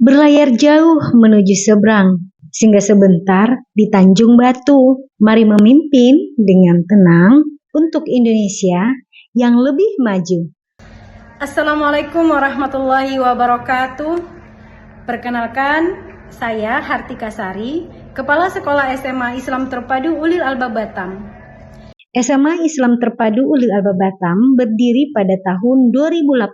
berlayar jauh menuju seberang, singgah sebentar di Tanjung Batu. Mari memimpin dengan tenang untuk Indonesia yang lebih maju. Assalamualaikum warahmatullahi wabarakatuh. Perkenalkan, saya Hartika Sari, Kepala Sekolah SMA Islam Terpadu Ulil Albab Batam. SMA Islam Terpadu Ulil Albab Batam berdiri pada tahun 2018.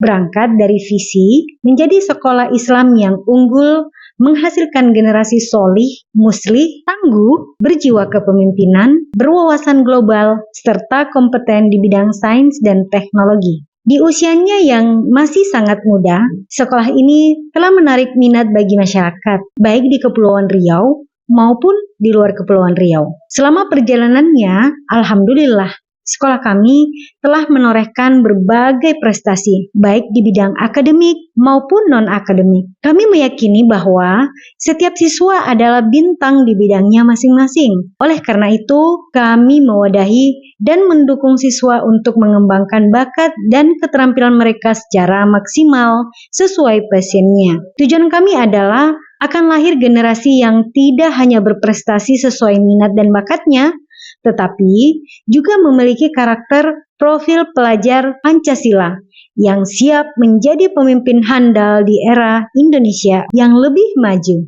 Berangkat dari visi menjadi sekolah Islam yang unggul, menghasilkan generasi solih, muslih, tangguh, berjiwa kepemimpinan, berwawasan global, serta kompeten di bidang sains dan teknologi. Di usianya yang masih sangat muda, sekolah ini telah menarik minat bagi masyarakat, baik di Kepulauan Riau maupun di luar Kepulauan Riau. Selama perjalanannya, alhamdulillah, sekolah kami telah menorehkan berbagai prestasi, baik di bidang akademik maupun non-akademik. Kami meyakini bahwa setiap siswa adalah bintang di bidangnya masing-masing. Oleh karena itu, kami mewadahi dan mendukung siswa untuk mengembangkan bakat dan keterampilan mereka secara maksimal sesuai passionnya. Tujuan kami adalah akan lahir generasi yang tidak hanya berprestasi sesuai minat dan bakatnya, tetapi juga memiliki karakter profil pelajar Pancasila yang siap menjadi pemimpin handal di era Indonesia yang lebih maju.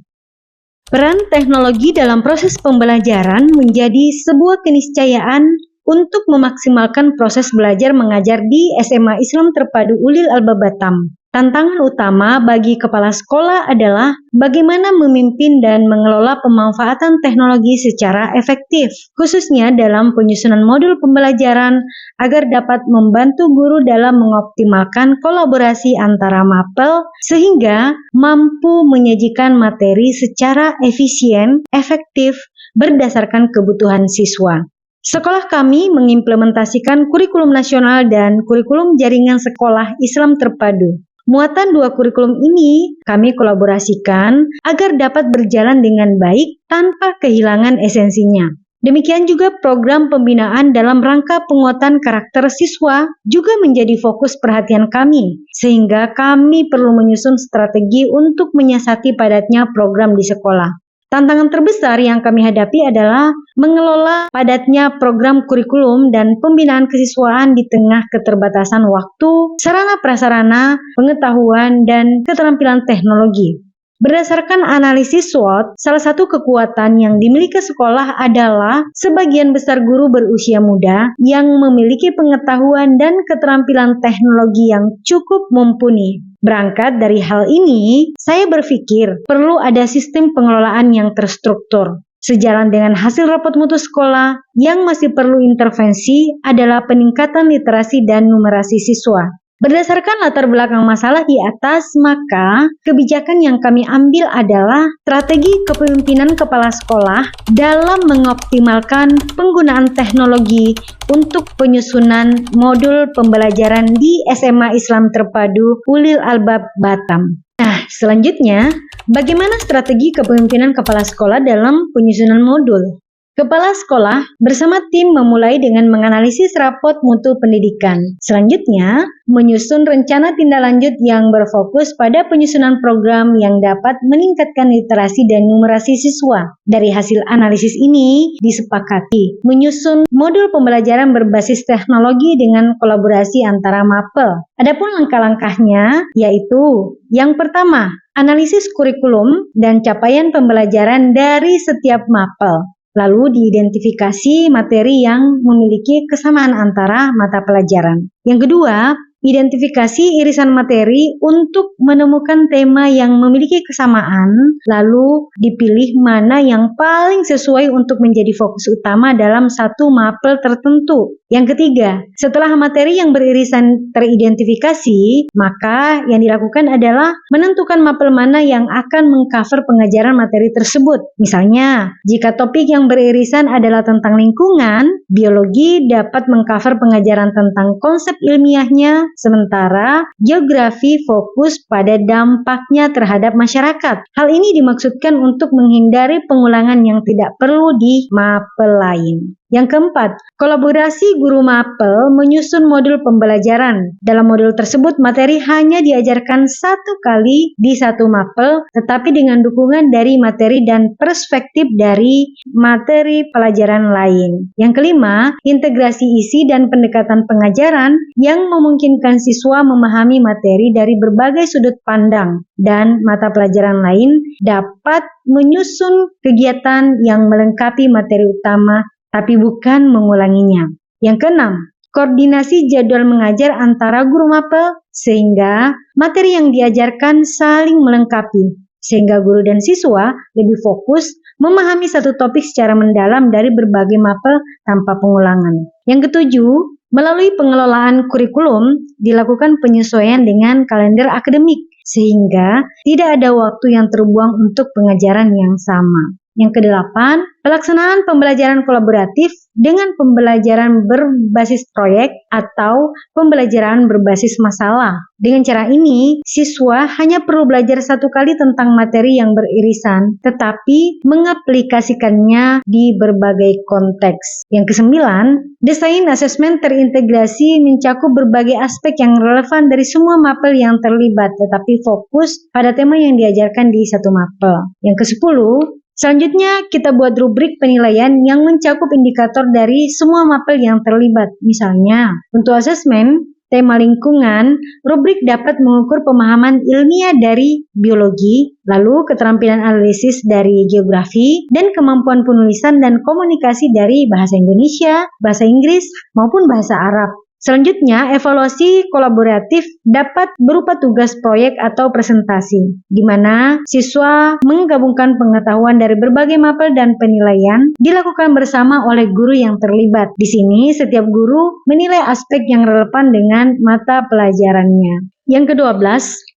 Peran teknologi dalam proses pembelajaran menjadi sebuah keniscayaan untuk memaksimalkan proses belajar mengajar di SMA Islam Terpadu Ulil Albab Batam. Tantangan utama bagi kepala sekolah adalah bagaimana memimpin dan mengelola pemanfaatan teknologi secara efektif, khususnya dalam penyusunan modul pembelajaran agar dapat membantu guru dalam mengoptimalkan kolaborasi antara mapel sehingga mampu menyajikan materi secara efisien, efektif, berdasarkan kebutuhan siswa. Sekolah kami mengimplementasikan kurikulum nasional dan kurikulum jaringan sekolah Islam Terpadu. Muatan dua kurikulum ini kami kolaborasikan agar dapat berjalan dengan baik tanpa kehilangan esensinya. Demikian juga program pembinaan dalam rangka penguatan karakter siswa juga menjadi fokus perhatian kami, sehingga kami perlu menyusun strategi untuk menyiasati padatnya program di sekolah. Tantangan terbesar yang kami hadapi adalah mengelola padatnya program kurikulum dan pembinaan kesiswaan di tengah keterbatasan waktu, sarana prasarana, pengetahuan, dan keterampilan teknologi. Berdasarkan analisis SWOT, salah satu kekuatan yang dimiliki sekolah adalah sebagian besar guru berusia muda yang memiliki pengetahuan dan keterampilan teknologi yang cukup mumpuni. Berangkat dari hal ini, saya berpikir perlu ada sistem pengelolaan yang terstruktur. Sejalan dengan hasil rapat mutu sekolah, yang masih perlu intervensi adalah peningkatan literasi dan numerasi siswa. Berdasarkan latar belakang masalah di atas, maka kebijakan yang kami ambil adalah strategi kepemimpinan kepala sekolah dalam mengoptimalkan penggunaan teknologi untuk penyusunan modul pembelajaran di SMA Islam Terpadu Ulil Albab Batam. Nah, selanjutnya, bagaimana strategi kepemimpinan kepala sekolah dalam penyusunan modul? Kepala sekolah bersama tim memulai dengan menganalisis rapot mutu pendidikan. Selanjutnya, menyusun rencana tindak lanjut yang berfokus pada penyusunan program yang dapat meningkatkan literasi dan numerasi siswa. Dari hasil analisis ini, disepakati menyusun modul pembelajaran berbasis teknologi dengan kolaborasi antara mapel. Adapun langkah-langkahnya yaitu yang pertama, analisis kurikulum dan capaian pembelajaran dari setiap mapel. Lalu diidentifikasi materi yang memiliki kesamaan antara mata pelajaran. Yang kedua, identifikasi irisan materi untuk menemukan tema yang memiliki kesamaan, lalu dipilih mana yang paling sesuai untuk menjadi fokus utama dalam satu mapel tertentu. Yang ketiga, setelah materi yang beririsan teridentifikasi, maka yang dilakukan adalah menentukan mapel mana yang akan mengcover pengajaran materi tersebut. Misalnya, jika topik yang beririsan adalah tentang lingkungan, biologi dapat mengcover pengajaran tentang konsep ilmiahnya, sementara geografi fokus pada dampaknya terhadap masyarakat. Hal ini dimaksudkan untuk menghindari pengulangan yang tidak perlu di mapel lain. Yang keempat, kolaborasi guru mapel menyusun modul pembelajaran. Dalam modul tersebut, materi hanya diajarkan satu kali di satu mapel, tetapi dengan dukungan dari materi dan perspektif dari materi pelajaran lain. Yang kelima, integrasi isi dan pendekatan pengajaran yang memungkinkan siswa memahami materi dari berbagai sudut pandang dan mata pelajaran lain dapat menyusun kegiatan yang melengkapi materi utama tapi bukan mengulanginya. Yang keenam, koordinasi jadwal mengajar antara guru mapel sehingga materi yang diajarkan saling melengkapi, sehingga guru dan siswa lebih fokus memahami satu topik secara mendalam dari berbagai mapel tanpa pengulangan. Yang ketujuh, melalui pengelolaan kurikulum dilakukan penyesuaian dengan kalender akademik sehingga tidak ada waktu yang terbuang untuk pengajaran yang sama. Yang kedelapan, pelaksanaan pembelajaran kolaboratif dengan pembelajaran berbasis proyek atau pembelajaran berbasis masalah. Dengan cara ini, siswa hanya perlu belajar satu kali tentang materi yang beririsan, tetapi mengaplikasikannya di berbagai konteks. Yang kesembilan, desain asesmen terintegrasi mencakup berbagai aspek yang relevan dari semua mapel yang terlibat, tetapi fokus pada tema yang diajarkan di satu mapel. Yang kesepuluh, selanjutnya, kita buat rubrik penilaian yang mencakup indikator dari semua mapel yang terlibat. Misalnya, untuk asesmen tema lingkungan, rubrik dapat mengukur pemahaman ilmiah dari biologi, lalu keterampilan analisis dari geografi, dan kemampuan penulisan dan komunikasi dari bahasa Indonesia, bahasa Inggris, maupun bahasa Arab. Selanjutnya, evaluasi kolaboratif dapat berupa tugas proyek atau presentasi, di mana siswa menggabungkan pengetahuan dari berbagai mapel dan penilaian dilakukan bersama oleh guru yang terlibat. Di sini, setiap guru menilai aspek yang relevan dengan mata pelajarannya. Yang ke-12,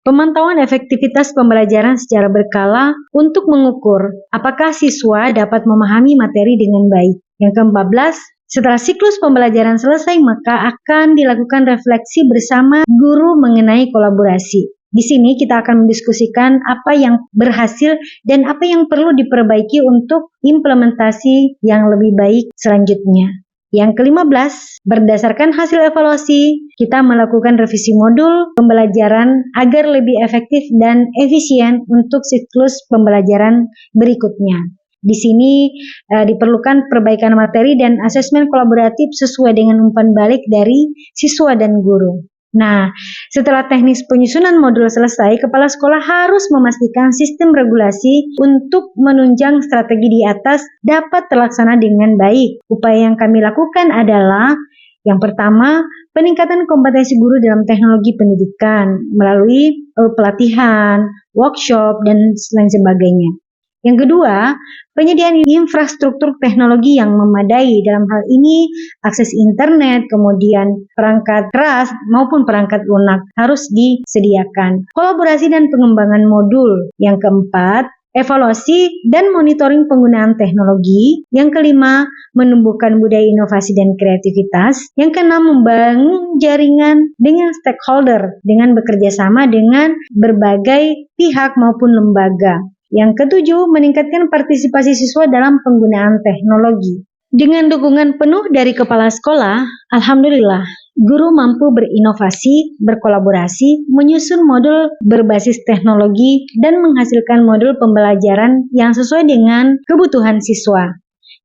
pemantauan efektivitas pembelajaran secara berkala untuk mengukur apakah siswa dapat memahami materi dengan baik. Yang ke-14, setelah siklus pembelajaran selesai, maka akan dilakukan refleksi bersama guru mengenai kolaborasi. Di sini kita akan mendiskusikan apa yang berhasil dan apa yang perlu diperbaiki untuk implementasi yang lebih baik selanjutnya. Yang ke-15, berdasarkan hasil evaluasi, kita melakukan revisi modul pembelajaran agar lebih efektif dan efisien untuk siklus pembelajaran berikutnya. Di sini diperlukan perbaikan materi dan asesmen kolaboratif sesuai dengan umpan balik dari siswa dan guru. Nah, setelah teknis penyusunan modul selesai, kepala sekolah harus memastikan sistem regulasi untuk menunjang strategi di atas dapat terlaksana dengan baik. Upaya yang kami lakukan adalah yang pertama, peningkatan kompetensi guru dalam teknologi pendidikan melalui pelatihan, workshop, dan lain sebagainya. Yang kedua, penyediaan infrastruktur teknologi yang memadai, dalam hal ini akses internet, kemudian perangkat keras maupun perangkat lunak harus disediakan. Kolaborasi dan pengembangan modul. Yang keempat, evaluasi dan monitoring penggunaan teknologi. Yang kelima, menumbuhkan budaya inovasi dan kreativitas. Yang keenam, membangun jaringan dengan stakeholder dengan bekerja sama dengan berbagai pihak maupun lembaga. Yang ketujuh, meningkatkan partisipasi siswa dalam penggunaan teknologi. Dengan dukungan penuh dari kepala sekolah, alhamdulillah, guru mampu berinovasi, berkolaborasi, menyusun modul berbasis teknologi, dan menghasilkan modul pembelajaran yang sesuai dengan kebutuhan siswa.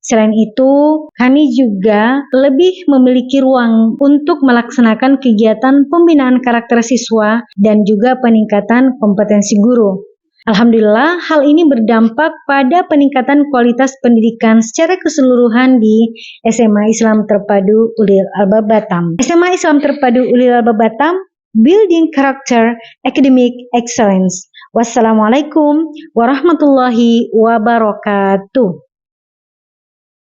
Selain itu, kami juga lebih memiliki ruang untuk melaksanakan kegiatan pembinaan karakter siswa dan juga peningkatan kompetensi guru. Alhamdulillah, hal ini berdampak pada peningkatan kualitas pendidikan secara keseluruhan di SMA Islam Terpadu Ulil Albab Batam. SMA Islam Terpadu Ulil Albab Batam, Building Character Academic Excellence. Wassalamualaikum warahmatullahi wabarakatuh.